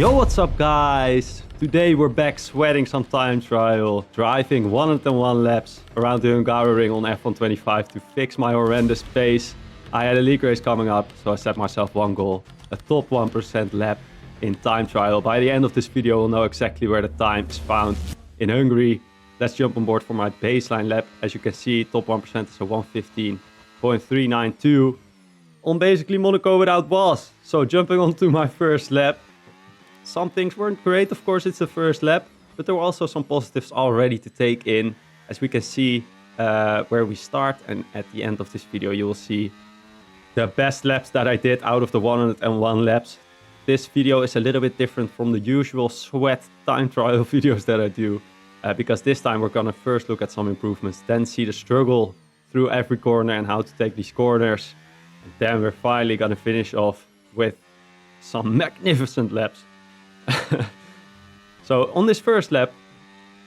Yo, what's up guys? Today we're back sweating some time trial, driving 101 laps around the Hungary ring on F1 25 to fix my horrendous pace. I had a league race coming up, so I set myself one goal, a top 1% lap in time trial. By the end of this video we'll know exactly where the time is found in Hungary. Let's jump on board for my baseline lap. As you can see, top 1% is a 115.392 on basically Monaco without boss. So jumping onto my first lap. Some things weren't great, of course it's the first lap, but there were also some positives already to take in. As we can see where we start, and at the end of this video you will see the best laps that I did out of the 101 laps. This video is a little bit different from the usual sweat time trial videos that I do, because this time we're gonna first look at some improvements, then see the struggle through every corner and how to take these corners, and then we're finally gonna finish off with some magnificent laps. So on this first lap,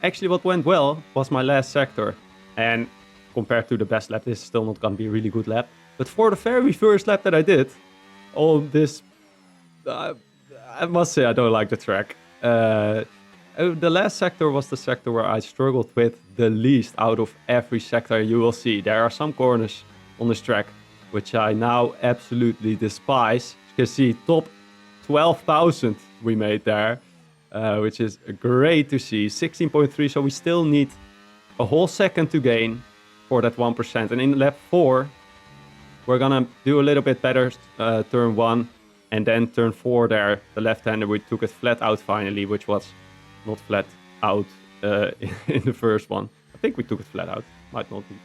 actually what went well was my last sector, and compared to the best lap, this is still not gonna be a really good lap, but for the very first lap that I did on this, I must say I don't like the track. The last sector was the sector where I struggled with the least out of every sector. You will see there are some corners on this track which I now absolutely despise. You can see top 12,000 we made there, which is great to see. 16.3, so we still need a whole second to gain for that 1%. And in lap 4, we're gonna do a little bit better turn 1, and then turn 4 there, the left-hander, we took it flat out finally, which was not flat out in the first one. I think we took it flat out, might not be.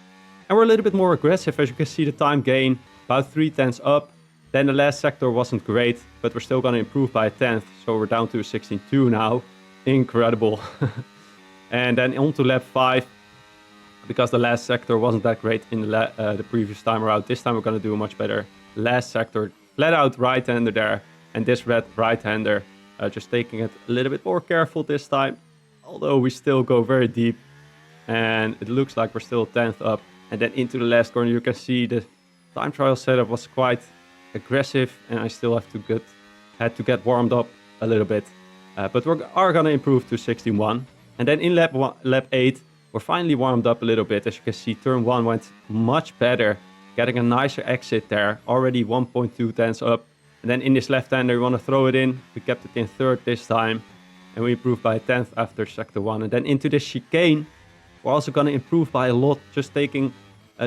And we're a little bit more aggressive, as you can see the time gain, about 3/10 up. Then the last sector wasn't great, but we're still gonna improve by a 10th, so we're down to 16.2 now. Incredible. And then on to lap 5, because the last sector wasn't that great in the previous time around. This time we're gonna do much better. Last sector, flat out right-hander there, and this red right-hander, just taking it a little bit more careful this time, although we still go very deep, and it looks like we're still 10th up. And then into the last corner, you can see the time trial setup was quite aggressive, and I still had to get warmed up a little bit, but we are gonna improve to 16.1. And then in lap 8 we're finally warmed up a little bit. As you can see, turn 1 went much better, getting a nicer exit there, already 1.2 tenths up. And then in this left-hander we want to throw it in. We kept it in third this time, and we improved by a 10th after sector 1. And then into this chicane we're also gonna improve by a lot, just taking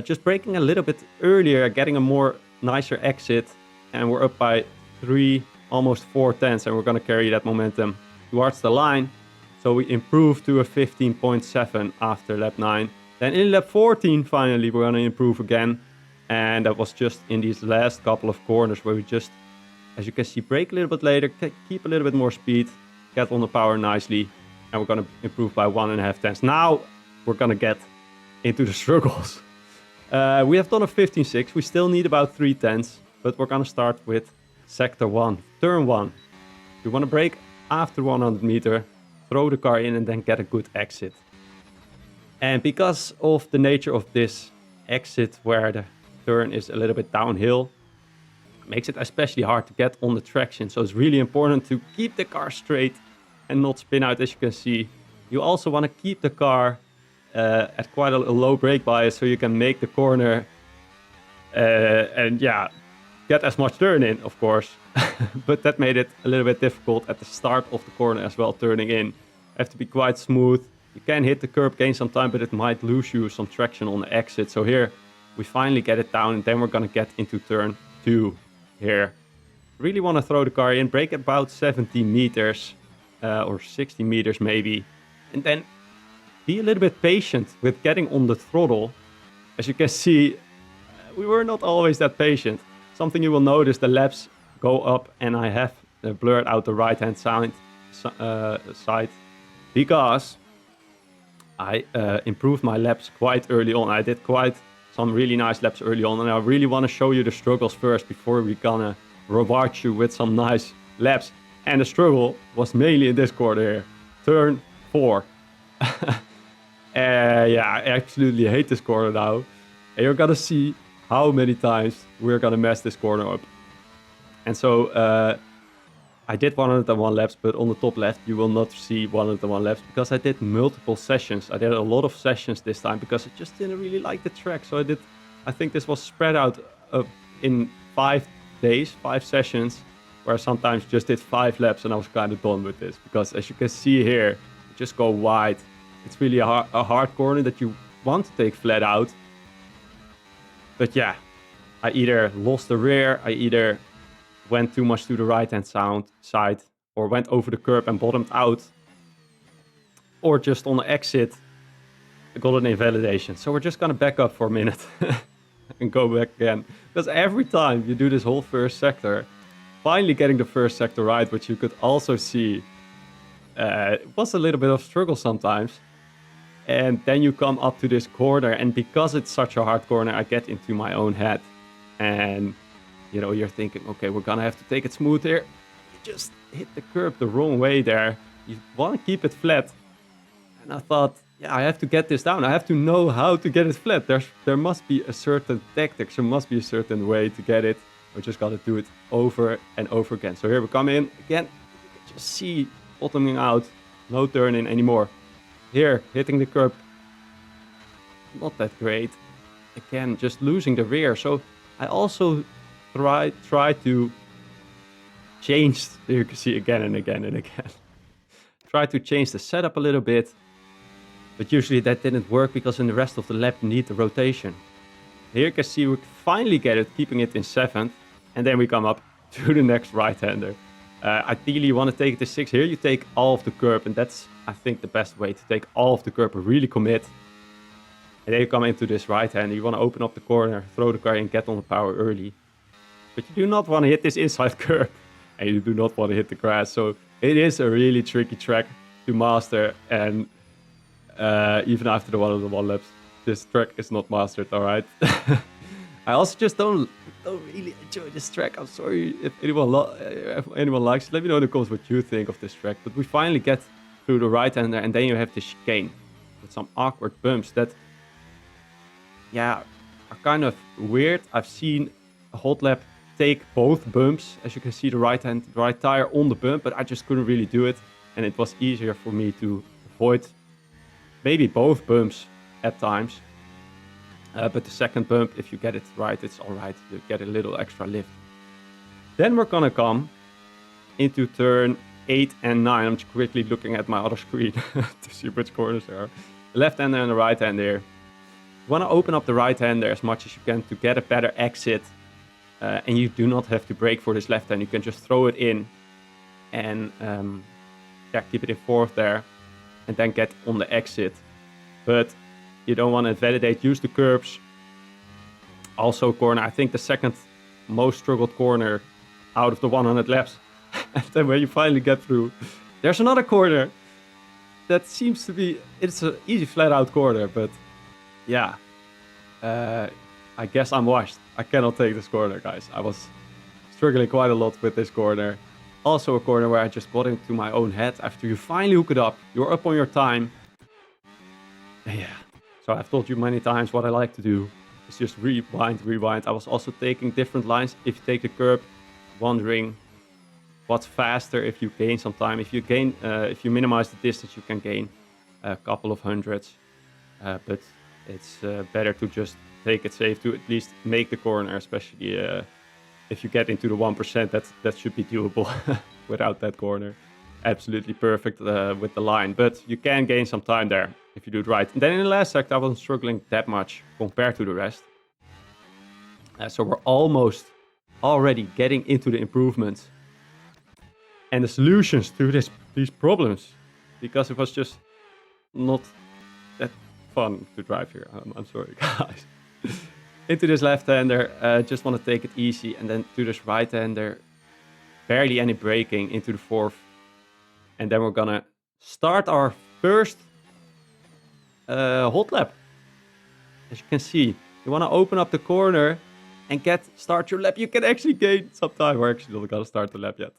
just braking a little bit earlier, getting a more nicer exit, and we're up by 3, almost 4 tenths, and we're gonna carry that momentum towards the line. So we improved to a 15.7 after lap 9. Then in lap 14 finally we're gonna improve again, and that was just in these last couple of corners where we just, as you can see, brake a little bit later, keep a little bit more speed, get on the power nicely, and we're gonna improve by 1.5 tenths. Now we're gonna get into the struggles. We have done a 15.6, we still need about 3 tenths, but we're gonna start with sector 1, turn 1. We wanna brake after 100 meter, throw the car in, and then get a good exit. And because of the nature of this exit, where the turn is a little bit downhill, it makes it especially hard to get on the traction. So it's really important to keep the car straight and not spin out, as you can see. You also wanna keep the car at quite a low brake bias, so you can make the corner and yeah, get as much turn in, of course. But that made it a little bit difficult at the start of the corner as well, turning in. You have to be quite smooth. You can hit the curb, gain some time, but it might lose you some traction on the exit. So here we finally get it down, and then we're gonna get into turn 2 here. Really want to throw the car in, brake about 70 meters or 60 meters maybe, and then be a little bit patient with getting on the throttle. As you can see, we were not always that patient. Something you will notice, the laps go up, and I have blurred out the right-hand side because I improved my laps quite early on. I did quite some really nice laps early on, and I really want to show you the struggles first before we're gonna reward you with some nice laps. And the struggle was mainly in this corner here, turn 4. Yeah, I absolutely hate this corner now. And you're gonna see how many times we're gonna mess this corner up. And so I did 101 laps, but on the top left, you will not see 101 laps because I did multiple sessions. I did a lot of sessions this time because I just didn't really like the track. So I think this was spread out in 5 days, 5 sessions, where I sometimes just did 5 laps and I was kind of done with this. Because as you can see here, you just go wide. It's really a hard corner that you want to take flat out. But yeah, I either lost the rear, I either went too much to the right-hand side, or went over the curb and bottomed out, or just on the exit, I got an invalidation. So we're just gonna back up for a minute and go back again. Because every time you do this whole first sector, finally getting the first sector right, which you could also see, it was a little bit of struggle sometimes. And then you come up to this corner, and because it's such a hard corner, I get into my own head. And you're thinking, okay, we're gonna have to take it smooth here. You just hit the curb the wrong way there. You want to keep it flat. And I thought, yeah, I have to get this down. I have to know how to get it flat. There must be a certain tactics. There must be a certain way to get it. We just gotta do it over and over again. So here we come in again. You can just see bottoming out, no turning anymore. Here, hitting the curb, not that great. Again, just losing the rear. So I also try to change, you can see again and again and again. Try to change the setup a little bit, but usually that didn't work because in the rest of the lap you need the rotation. Here you can see we finally get it, keeping it in 7th, and then we come up to the next right-hander. Ideally you want to take it to 6. Here you take all of the curb, and that's, I think, the best way to take all of the curb and really commit. And then you come into this right-hander, you want to open up the corner, throw the car in, get on the power early. But you do not want to hit this inside curb, and you do not want to hit the grass. So it is a really tricky track to master, and even after the 101 laps, this track is not mastered, all right? I also just don't really enjoy this track. I'm sorry if anyone likes it. Let me know in the comments what you think of this track. But we finally get through the right-hander, and then you have the chicane with some awkward bumps that, yeah, are kind of weird. I've seen a hot lap take both bumps. As you can see, the right tire on the bump, but I just couldn't really do it. And it was easier for me to avoid maybe both bumps at times. But the second bump, if you get it right, it's all right. You get a little extra lift. Then we're gonna come into turn 8 and 9. I'm just quickly looking at my other screen to see which corners there are. The left-hander and the right-hander. You want to open up the right-hander as much as you can to get a better exit. And you do not have to brake for this left-hand. You can just throw it in and keep it in 4th there. And then get on the exit. But you don't want to invalidate. Use the curbs. Also corner. I think the second most struggled corner out of the 100 laps. And then when you finally get through, there's another corner that seems to be, it's an easy flat out corner, but yeah, I guess I'm washed. I cannot take this corner, guys. I was struggling quite a lot with this corner. Also a corner where I just got into my own head. After you finally hook it up, you're up on your time. Yeah, so I've told you many times what I like to do is just rewind. I was also taking different lines. If you take the curb, wondering what's faster if you gain some time. If you minimize the distance, you can gain a couple of hundreds. But it's better to just take it safe to at least make the corner, especially if you get into the 1%, that should be doable without that corner. Absolutely perfect with the line, but you can gain some time there if you do it right. And then in the last sector, I wasn't struggling that much compared to the rest. So we're almost already getting into the improvements and the solutions to these problems, because it was just not that fun to drive here. I'm sorry, guys. Into this left-hander, just want to take it easy, and then to this right-hander, barely any braking into the 4th. And then we're gonna start our first hot lap. As you can see, you want to open up the corner and start your lap. You can actually gain some time. We're actually not gonna start the lap yet.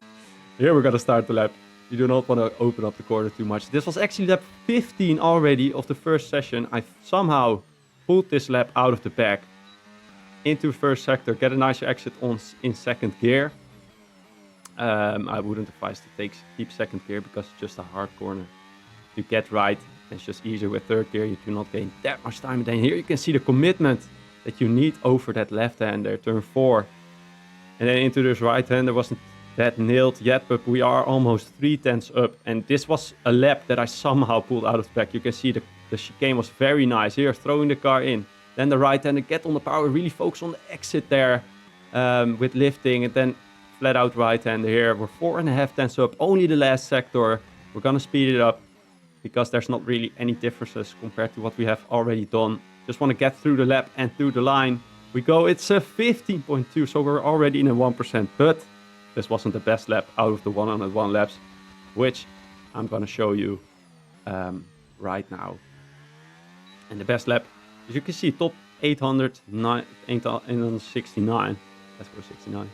Here we're gonna start the lap. You do not want to open up the corner too much. This was actually lap 15 already of the first session. I somehow pulled this lap out of the back into first sector, get a nice exit in 2nd gear. I wouldn't advise to keep second gear because it's just a hard corner to get right. It's just easier with third gear. You do not gain that much time. And then here you can see the commitment that you need over that left-hander, turn 4. And then into this right-hander wasn't that nailed yet, but we are almost 3/10 up. And this was a lap that I somehow pulled out of the back. You can see the chicane was very nice. Here, throwing the car in. Then the right-hander, get on the power, really focus on the exit there with lifting. And then flat out right-hander here. We're 4.5 tenths up, only the last sector. We're gonna speed it up because there's not really any differences compared to what we have already done. Just want to get through the lap and through the line. We go, it's a 15.2, so we're already in a 1%. But this wasn't the best lap out of the 101 laps, which I'm going to show you right now. And the best lap, as you can see, top 869. Let's go 69.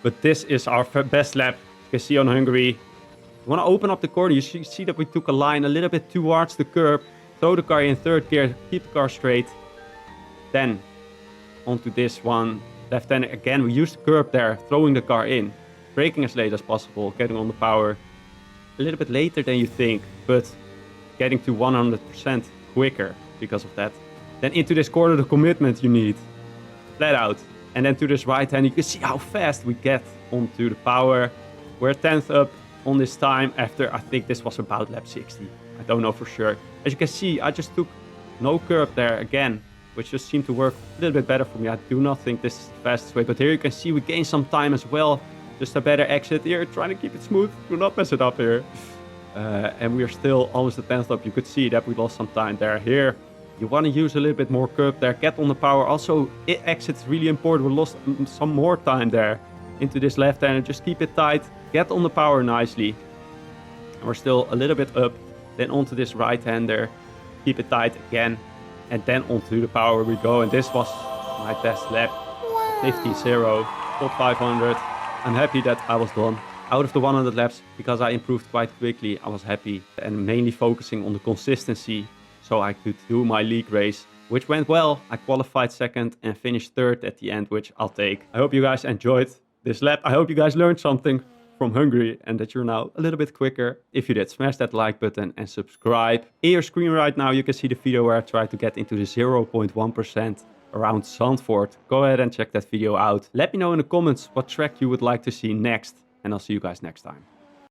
But this is our best lap. You can see on Hungary. You want to open up the corner. You see that we took a line a little bit towards the curb. Throw the car in third gear, keep the car straight. Then onto this one. Left-hander again, we used the curb there, throwing the car in. Braking as late as possible, getting on the power. A little bit later than you think, but getting to 100% quicker because of that. Then into this corner, the commitment you need. Flat out. And then to this right-hand, you can see how fast we get onto the power. We're 10th up on this time after, I think this was about lap 60. I don't know for sure. As you can see, I just took no curb there again, which just seemed to work a little bit better for me. I do not think this is the fastest way, but here you can see we gain some time as well. Just a better exit here, trying to keep it smooth. Do not mess it up here. And we are still almost at 10th up. You could see that we lost some time there. Here, you want to use a little bit more curb there. Get on the power. Also, exit's really important. We lost some more time there into this left-hander. Just keep it tight. Get on the power nicely. And we're still a little bit up. Then onto this right-hander. Keep it tight again. And then onto the power we go. And this was my best lap. 50-0. Top 500. I'm happy that I was done. Out of the 100 laps, because I improved quite quickly, I was happy. And mainly focusing on the consistency. So I could do my league race, which went well. I qualified second and finished third at the end, which I'll take. I hope you guys enjoyed this lap. I hope you guys learned something from Hungary and that you're now a little bit quicker. If you did, smash that like button and subscribe. In your screen right now, you can see the video where I tried to get into the 0.1% around Zandvoort. Go ahead and check that video out. Let me know in the comments what track you would like to see next. And I'll see you guys next time.